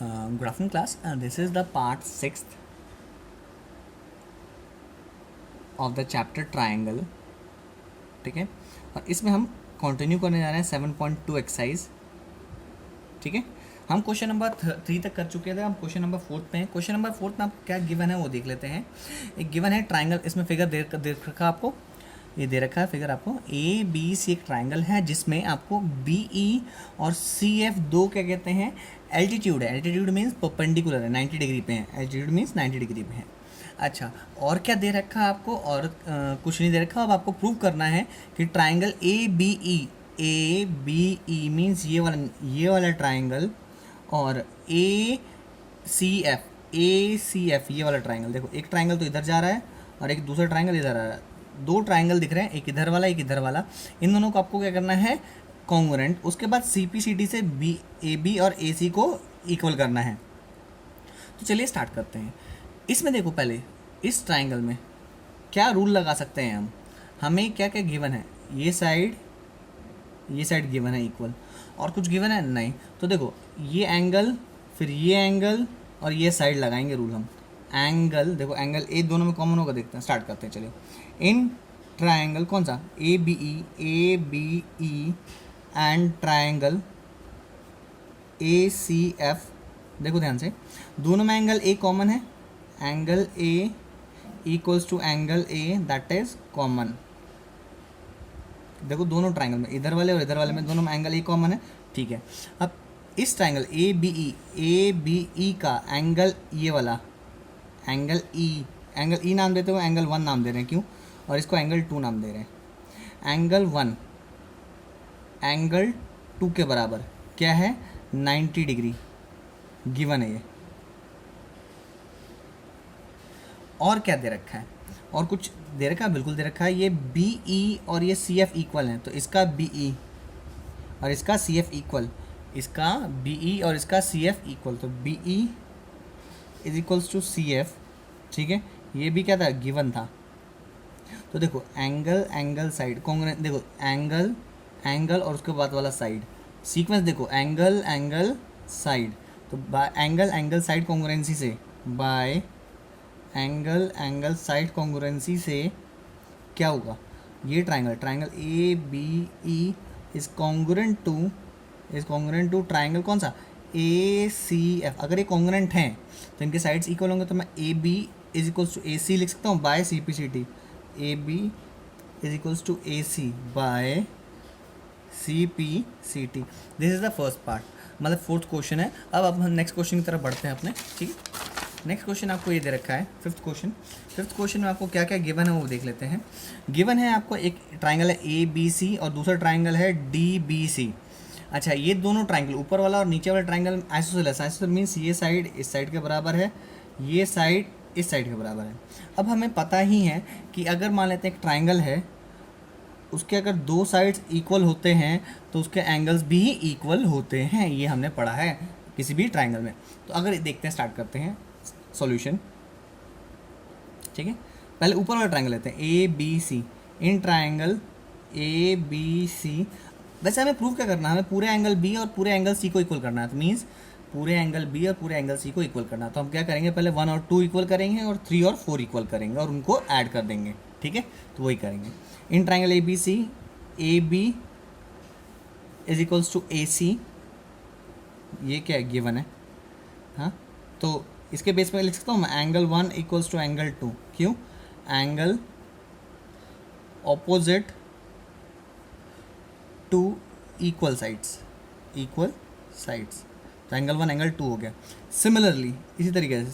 Good afternoon class. This is the part 6th of the chapter triangle. ठीक है, और इसमें हम कंटिन्यू करने जा रहे हैं 7.2 एक्सरसाइज. ठीक है, हम क्वेश्चन नंबर 3 तक कर चुके थे. हम क्वेश्चन नंबर 4 पे हैं. क्वेश्चन नंबर 4 में आपको क्या गिवन है वो देख लेते हैं. एक गिवन है ट्राइंगल. इसमें फिगर दे रखा आपको, ये दे रखा है फिगर आपको. ए बी सी एक ट्राइंगल है जिसमें आपको बी ई और सी एफ दो क्या कहते हैं, एल्टीट्यूड है. एल्टीट्यूड मीन्स परपेंडिकुलर है, 90 डिग्री पे है. एल्टीट्यूड मीन्स 90 डिग्री पे है. अच्छा, और क्या दे रखा है आपको? और कुछ नहीं दे रखा. अब आपको प्रूव करना है कि triangle A B E means ये वाला ट्राइंगल, और ए सी एफ ये वाला ट्राइंगल. देखो, एक ट्राइंगल तो इधर जा रहा है और एक दूसरा ट्राइंगल इधर आ रहा है. दो ट्राइंगल दिख रहे हैं, एक इधर वाला एक इधर वाला. इन दोनों को आपको क्या करना है, कॉन्ग्रुएंट. उसके बाद सी पी सी डी से ए बी और ए सी को इक्वल करना है. तो चलिए स्टार्ट करते हैं. इसमें देखो, पहले इस ट्राइंगल में क्या रूल लगा सकते हैं हम. हमें क्या क्या गिवन है, ये साइड गिवन है इक्वल, और कुछ गिवन है नहीं. तो देखो, ये एंगल, फिर ये एंगल और ये साइड लगाएंगे रूल हम. एंगल, देखो एंगल ए दोनों में कॉमन होगा, देखते हैं, स्टार्ट करते हैं. चलिए, इन ट्राइंगल कौन सा, A B E and triangle A C F. देखो ध्यान से, दोनों में एंगल ए कॉमन है. Angle A equals to angle A, that is common. देखो, दोनों ट्राइंगल में, इधर वाले और इधर वाले में, दोनों में एंगल ए कॉमन है. ठीक है, अब इस ट्राइंगल ए बी ई का एंगल, ये वाला एंगल ई नाम देते हो, एंगल 1 नाम दे रहे हैं. क्यों? और इसको एंगल 2 नाम दे रहे हैं. एंगल 1 एंगल 2 के बराबर क्या है, 90 डिग्री गिवन है ये. और क्या दे रखा है, और कुछ दे रखा है? बिल्कुल दे रखा है. ये बी ई और ये सी एफ इक्वल है, तो इसका बी ई और इसका सी एफ इक्वल, इसका बी ई और इसका सी एफ इक्वल, तो B E is equals to C F. ठीक है, ये भी क्या था, गिवन था. तो देखो, एंगल साइड कॉन्ग्रुएंट. देखो, एंगल और उसके बाद वाला साइड सीक्वेंस. देखो, एंगल साइड, तो बाय एंगल साइड कॉन्ग्रुएंसी से, बाय एंगल साइड कॉन्ग्रुएंसी से क्या होगा, ये triangle A B E is congruent to triangle कौन सा, ए सी एफ. अगर ये कॉन्ग्रुएंट हैं तो इनके साइड्स इक्वल होंगे, तो मैं A B is equals to A C लिख सकता हूँ by C P C T. A B is equals to A C by C P C T. This is the first part, मतलब fourth question है. अब हम next question की तरफ बढ़ते हैं अपने. ठीक है, नेक्स्ट क्वेश्चन आपको ये दे रखा है, फिफ्थ क्वेश्चन में आपको क्या क्या गिवन है वो देख लेते हैं. गिवन है आपको, एक ट्राइंगल है ए बी सी और दूसरा ट्राइंगल है डी बी सी. अच्छा, ये दोनों ट्राइंगल, ऊपर वाला और नीचे वाला ट्राइंगल आइसोसेलेस मीन्स ये साइड इस साइड के बराबर है, ये साइड इस साइड के बराबर है. अब हमें पता ही है कि अगर मान लेते हैं एक ट्राइंगल है, उसके अगर दो साइड्स इक्वल होते हैं तो उसके एंगल्स भी इक्वल होते हैं. ये हमने पढ़ा है किसी भी ट्राइंगल में. तो अगर देखते हैं, स्टार्ट करते हैं सॉल्यूशन. ठीक है, पहले ऊपर वाला ट्राइंगल लेते हैं, A B C. In triangle A B C, वैसे हमें प्रूव क्या करना है, हमें पूरे एंगल बी और पूरे एंगल सी को इक्वल करना है. तो मीन्स पूरे एंगल बी और पूरे एंगल सी को इक्वल करना है. तो हम क्या करेंगे, पहले 1 और 2 इक्वल करेंगे और 3 और 4 इक्वल करेंगे और उनको ऐड कर देंगे. ठीक है, तो वही करेंगे. In triangle A B is equals to A C, ये क्या गिवन है. हाँ, तो इसके बेस पे लिख सकता हूँ मैं, एंगल 1 इक्वल्स टू एंगल 2. क्यों? Angle opposite to equal sides. तो एंगल 1 एंगल 2 हो गया. सिमिलरली, इसी तरीके से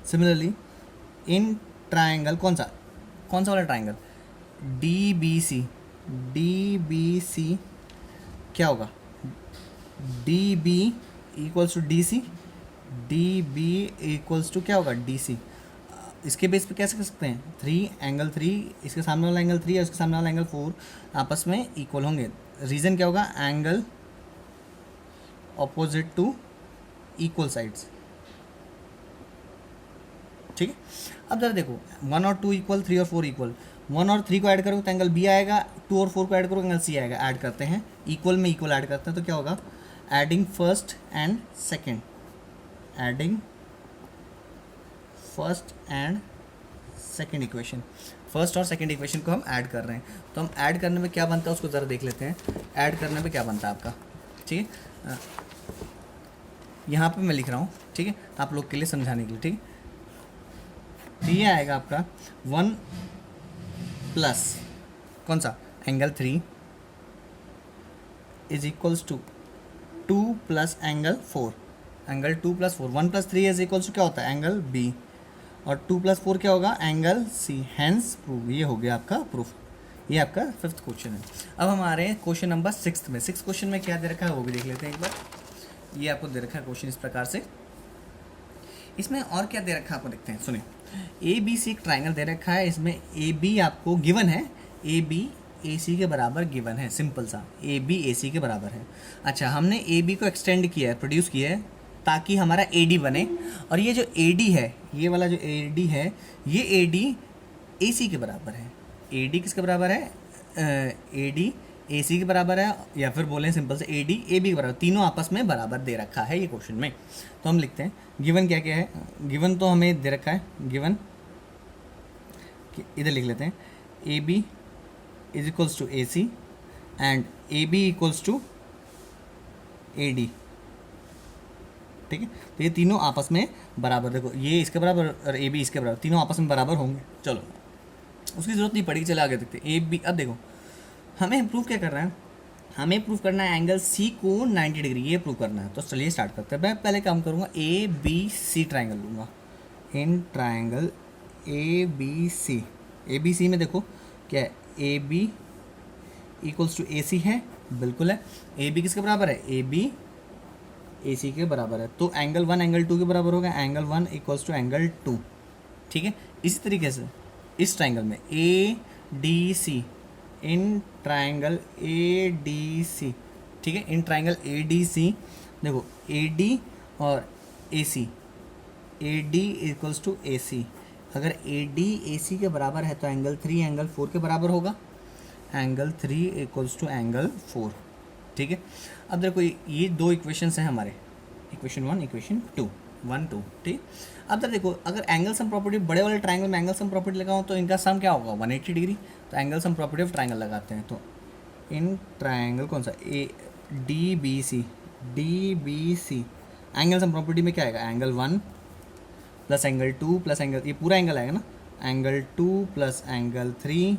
सिमिलरली इन ट्राइंगल कौन सा वाला ट्राइंगल, डी बी सी क्या होगा, D B equals to D C. D B equals to क्या होगा, डी सी. इसके बेस पे कैसे कर सकते हैं, 3 एंगल 3, इसके सामने वाला एंगल 3 और इसके सामने वाला एंगल 4 आपस में इक्वल होंगे. रीज़न क्या होगा, angle opposite to equal sides. ठीक है, अब जरा देखो, 1 और 2 इक्वल, 3 और 4 इक्वल. 1 और 3 को ऐड करोगे तो एंगल बी आएगा, 2 और 4 को ऐड करोगे एंगल सी आएगा। ऐड करते हैं, इक्वल में इक्वल ऐड करते हैं तो क्या होगा, adding first and second, adding first and second equation, first और सेकेंड इक्वेशन को हम ऐड कर रहे हैं। तो हम ऐड करने में क्या बनता है उसको ज़रा देख लेते हैं। ऐड करने में क्या बनता है आपका, ठीक है, यहाँ पे मैं लिख रहा हूँ, ठीक है, आप लोग के लिए समझाने के लिए, ठीक है। तो ये आएगा आपका 1 प्लस कौन सा, angle 3 is equals to 2 plus angle 4, angle 2 plus 4, 1 plus 3 is equals to क्या होता है, एंगल बी, और 2 प्लस 4 क्या होगा, एंगल सी, हैंस प्रूव। ये हो गया आपका प्रूफ। ये आपका 5th क्वेश्चन है। अब हमारे क्वेश्चन नंबर 6 में, 6 क्वेश्चन में क्या दे रखा है वो भी देख लेते हैं एक बार। ये आपको दे रखा है क्वेश्चन इस प्रकार से। इसमें और क्या दे रखा है आपको देखते हैं, सुनिए। ए बी सी एक ट्राइंगल दे रखा है, इसमें ए बी आपको गिवन है, ए बी ए सी के बराबर गिवन है, सिंपल सा, ए बी ए सी के बराबर है। अच्छा, हमने ए बी को एक्सटेंड किया है, प्रोड्यूस किया है ताकि हमारा ए डी बने, और ये जो ए डी है, ये वाला जो ए डी है, ये ए डी ए सी के बराबर है। ए डी किसके बराबर है, ए डी ए सी के बराबर है, या फिर बोलें सिंपल से ए डी ए बी के बराबर, तीनों आपस में बराबर दे रखा है ये क्वेश्चन में। तो हम लिखते हैं गिवन क्या क्या है। गिवन तो हमें दे रखा है, गिवन इधर लिख लेते हैं, A B is equals to A C and A B equals to A D, ठीक है। तो ये तीनों आपस में बराबर, देखो ये इसके बराबर और ए बी इसके बराबर, तीनों आपस में बराबर होंगे। चलो उसकी ज़रूरत नहीं पड़ेगी, चले आगे देखते हैं। ए बी, अब देखो हमें प्रूव क्या करना है, हमें प्रूव करना है एंगल सी को 90 डिग्री, ये प्रूव करना है। तो चलिए स्टार्ट करते हैं। मैं पहले काम करूँगा, ए बी सी ट्राइंगल लूँगा, इन ट्राइंगल ए बी सी में देखो क्या है, ए बी इक्वल्स टू ए सी है, बिल्कुल है। ए बी किसके बराबर है, ए बी ए सी के बराबर है, तो एंगल 1 एंगल 2 के बराबर होगा, एंगल 1 इक्वल्स टू एंगल 2, ठीक है। इसी तरीके से इस ट्राइंगल में A D C, in triangle A D C, ठीक है, इन ट्राइंगल ए डी सी देखो, ए डी और ए सी, A D equals to A सी, अगर ए डी ए सी के बराबर है तो एंगल 3 एंगल 4 के बराबर होगा, एंगल 3 इक्वल्स टू एंगल 4, ठीक है। अब देखो ये दो इक्वेशंस हैं हमारे, इक्वेशन 1 इक्वेशन 2, 1 2, ठीक। अब तक देखो, अगर एंगल सम प्रॉपर्टी बड़े वाले ट्राइंगल में एंगल सम प्रॉपर्टी लगाऊँ तो इनका सम क्या होगा, 180 डिग्री। तो angle sum property of triangle लगाते हैं, तो इन ट्राइंगल कौन सा, A D B C, angle sum property में क्या आएगा, angle 1 plus angle 2 plus angle, ये पूरा एंगल आएगा ना, angle 2 plus angle 3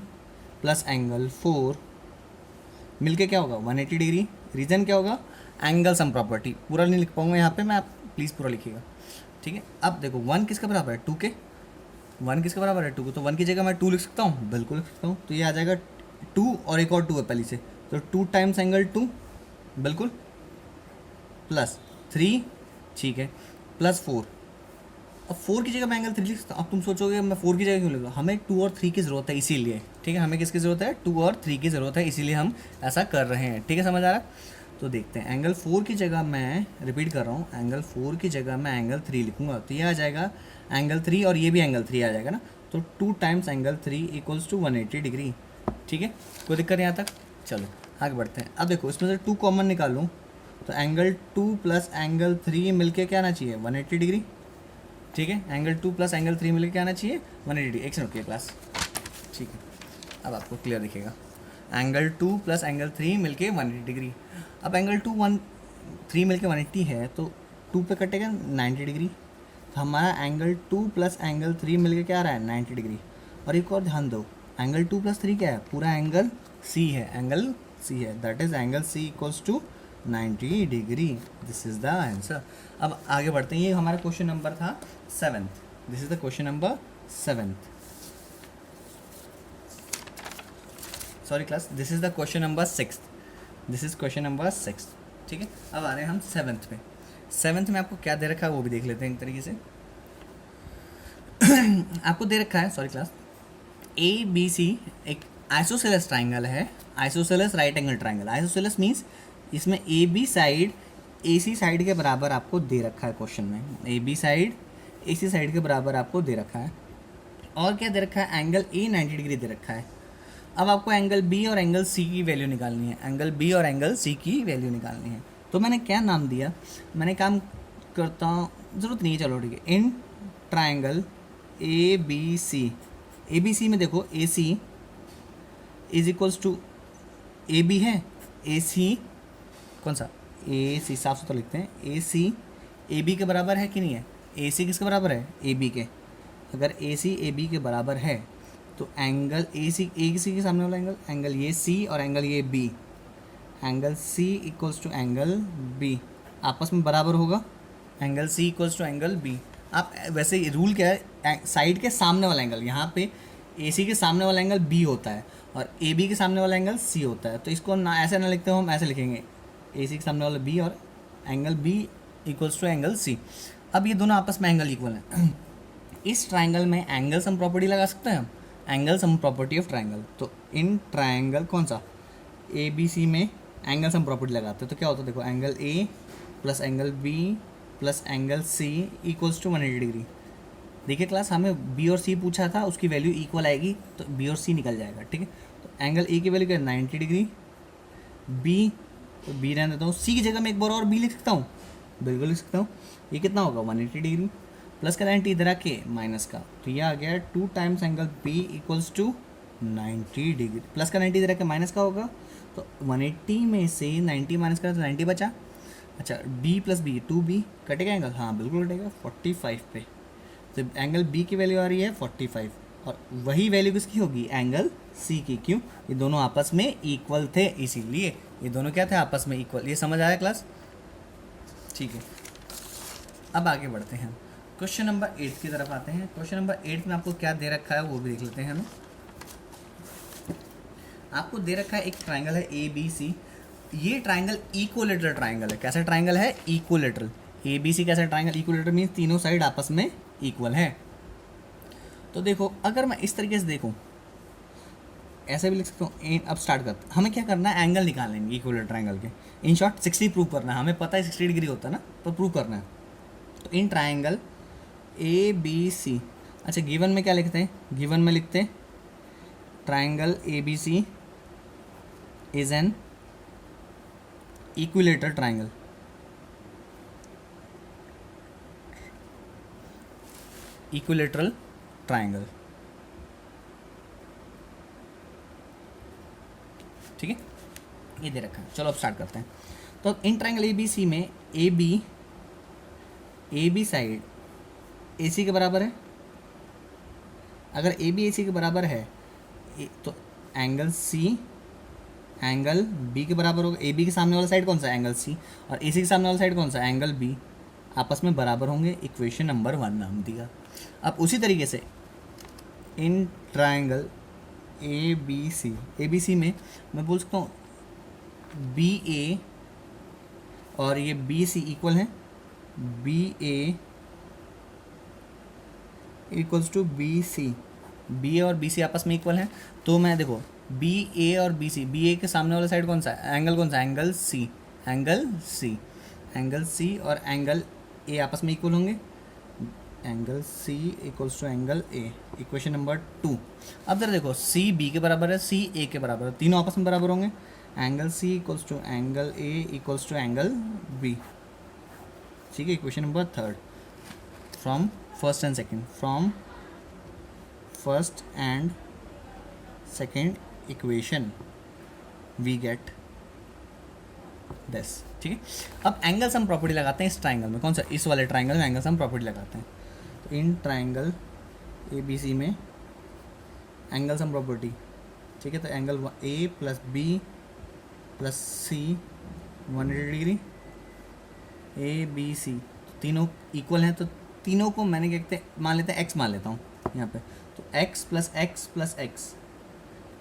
plus angle 4 मिलके क्या होगा, 180 डिग्री। रीज़न क्या होगा, एंगल सम प्रॉपर्टी। पूरा नहीं लिख पाऊंगा यहाँ पे मैं, आप प्लीज़ पूरा लिखिएगा, ठीक है। अब देखो 1 किसके बराबर है, 2 के, 1 किसके बराबर है, 2 को, तो 1 की जगह मैं 2 लिख सकता हूँ, बिल्कुल लिख सकता हूँ। तो ये आ जाएगा 2 और एक और 2 है पहले से, तो 2 टाइम्स एंगल 2, बिल्कुल, प्लस 3, ठीक है, प्लस 4। अब 4 की जगह मैं एंगल 3 लिख सकता हूँ। अब तुम सोचोगे मैं 4 की जगह क्यों लिखूँ, हमें 2 और 3 की ज़रूरत है इसीलिए, ठीक है। हमें किसकी ज़रूरत है, 2 और 3 की ज़रूरत है, इसीलिए हम ऐसा कर रहे हैं, ठीक है, समझ आ रहा है। तो देखते हैं, एंगल 4 की जगह मैं रिपीट कर रहा हूँ, एंगल 4 की जगह मैं एंगल 3 लिखूँगा, तो ये आ जाएगा एंगल 3 और ये भी एंगल 3 आ जाएगा ना, तो 2 times angle 3 equals to 180 degree, ठीक है। कोई दिक्कत यहाँ तक, चलो आगे बढ़ते हैं। अब देखो इसमें से 2 कॉमन निकालूँ तो एंगल 2 प्लस एंगल 3 मिलके क्या आना चाहिए, 180 डिग्री, ठीक है। एंगल 2 प्लस एंगल 3 मिलके क्या आना चाहिए, 180 डिग्री। एक से नोटिए क्लास, ठीक है, अब आपको क्लियर दिखेगा। एंगल 2 प्लस एंगल 3 मिलके 180 डिग्री। अब एंगल 2 1 3 मिलके 180 है, तो 2 पे कटेगा 90 डिग्री, तो हमारा एंगल 2 प्लस एंगल 3 मिलके क्या आ रहा है, 90 डिग्री। और एक और ध्यान दो, एंगल 2 प्लस 3 क्या है, पूरा एंगल सी है, एंगल सी है, that is angle C equals to 90 degree. This is the answer. अब आगे बढ़ते हैं, ये हमारा क्वेश्चन नंबर था 7th, this is the question number 7th, sorry class, this is the question number 6th, this is question number 6th, ठीक है। अब आ रहे हैं हम 7th पे। 7th में आपको क्या दे रखा है वो भी देख लेते हैं एक तरीके से। आपको दे रखा है, sorry class, A B C एक आइसोसेलेस ट्राइंगल है, isosceles right angle triangle. Isosceles means इसमें A B side A C side के बराबर आपको दे रखा है क्वेश्चन में, A B side A C side के बराबर आपको दे रखा है, और क्या दे रखा है, एंगल ए 90 डिग्री दे रखा है। अब आपको एंगल बी और एंगल सी की वैल्यू निकालनी है, एंगल बी और एंगल सी की वैल्यू निकालनी है। तो मैंने क्या नाम दिया, मैंने काम करता हूँ, ज़रूरत नहीं है, चलो ठीक है। In triangle A B C, A B C में देखो A C is equals to A B है, ए सी कौन सा, ए सी साफ सुथरा लिखते हैं, ए सी ए बी के बराबर है कि नहीं है, ए सी किसके बराबर है, ए बी के। अगर ए सी ए बी के बराबर है तो एंगल ए सी के सामने वाला एंगल, एंगल ये सी और एंगल ये B, angle C equals to angle B आपस में बराबर होगा, angle C equals to angle B. आप वैसे रूल क्या है, साइड के सामने वाला एंगल, यहाँ पे ए सी के सामने वाला एंगल बी होता है और ए बी के सामने वाला एंगल सी होता है। तो इसको ना ऐसे ना लिखते हो, हम ऐसे लिखेंगे, ए सी के सामने वाला बी और angle B equals to angle C. अब ये दोनों आपस में एंगल इक्वल हैं। इस ट्राइंगल में एंगल सम प्रॉपर्टी लगा सकते हैं हम, angle sum property of triangle. तो इन ट्राइंगल कौन सा, ए बी सी में एंगल सम प्रॉपर्टी लगाते हैं तो क्या होता है, देखो angle A plus angle B plus angle C equals to 180 degree. देखिए क्लास, हमें बी और सी पूछा था, उसकी वैल्यू इक्वल आएगी तो बी और सी निकल जाएगा, ठीक है। तो एंगल ए की वैल्यू क्या है 90 डिग्री, बी तो बी रहने देता हूँ, सी की जगह मैं एक बार और बी लिख सकता हूँ, बिल्कुल लिख सकता हूँ। ये कितना होगा 180 डिग्री, प्लस का 90 इधर आके माइनस का, तो ये आ गया 2 times angle B equals to 90 degree, plus का 90 इधर आके माइनस का होगा, तो 180 में से 90 माइनस करा तो 90 बचा। अच्छा बी प्लस बी 2b कटेगा एंगल, हाँ बिल्कुल कटेगा 45 पे। तो एंगल बी की वैल्यू आ रही है 45 और वही वैल्यू किसकी होगी, एंगल सी की। क्यों, ये दोनों आपस में इक्वल थे, इसीलिए ये दोनों क्या थे, आपस में इक्वल। ये समझ आया क्लास, ठीक है। अब आगे बढ़ते हैं, क्वेश्चन नंबर 8 की तरफ आते हैं। क्वेश्चन नंबर 8 में आपको क्या दे रखा है वो भी देख लेते हैं हम। आपको दे रखा है एक ट्राइंगल है ए बी सी, ये ट्राइंगल इक्विलेटरल ट्राइंगल है। कैसा ट्राइंगल है, इक्विलेटरल। ए बी सी कैसा ट्राइंगल, इक्विलेटरल मीन्स तीनों साइड आपस में इक्वल है। तो देखो अगर मैं इस तरीके से देखूं, ऐसे भी लिख सकता हूँ। अब स्टार्ट करते, हमें क्या करना है, एंगल निकालेंगे इक्विलेटरल ट्राइंगल के। इन शॉर्ट 60 प्रूव करना है, हमें पता है 60 डिग्री होता है ना, तो प्रूव करना है। तो इन ट्राइंगल ए बी सी, अच्छा गिवन में क्या लिखते हैं, गिवन में लिखते हैं triangle A B C is an equilateral triangle. Equilateral triangle, ठीक है, ये दे रखा है। चलो अब स्टार्ट करते हैं। तो in triangle A B C में ए बी साइड ए सी के बराबर है। अगर ए बी ए सी के बराबर है तो एंगल सी एंगल बी के बराबर होगा। ए बी के सामने वाला साइड कौन सा, एंगल सी, और ए सी के सामने वाला साइड कौन सा, एंगल बी, आपस में बराबर होंगे। इक्वेशन नंबर 1 नाम दिया। अब उसी तरीके से इन ट्राइंगल ए बी सी में मैं बोल सकता हूँ बी ए और ये बी सी इक्वल है, B A equals to B C, B A और बी सी आपस में इक्वल हैं। तो मैं देखो बी ए और बी सी, बी ए के सामने वाला साइड कौन सा है, एंगल कौन सा, एंगल सी, एंगल सी और एंगल ए आपस में इक्वल होंगे, angle C equals to angle A. Equation number 2। अब जरा देखो सी बी के बराबर है, सी ए के बराबर है, तीनों आपस में बराबर होंगे। Angle C equals to angle A equals to angle B, ठीक है। Equation number 3 from first and second, from first and second equation we get this, ठीक है। अब एंगल सम प्रॉपर्टी लगाते हैं इस ट्राइंगल में, कौन सा, इस वाले ट्राइंगल में एंगल सम प्रॉपर्टी लगाते हैं। तो in triangle A B C में एंगल सम प्रॉपर्टी, ठीक है। तो angle A plus B plus C 180 degree, A B C तीनों इक्वल हैं, तो तीनों को मैंने क्या कहते हैं, मान लेते हैं एक्स मान लेता हूँ यहाँ पे। तो x plus x plus x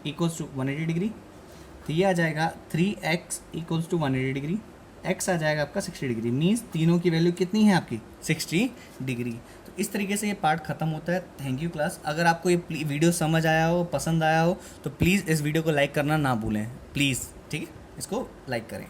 equals to 180 degree, तो ये आ जाएगा 3x equals to 180 degree, x आ जाएगा आपका 60 डिग्री। मीन्स तीनों की वैल्यू कितनी है आपकी, 60 डिग्री। तो इस तरीके से ये पार्ट खत्म होता है। Thank you class. अगर आपको ये वीडियो समझ आया हो, पसंद आया हो, तो प्लीज़ इस वीडियो को लाइक करना ना भूलें, प्लीज़, ठीक है, इसको लाइक करें।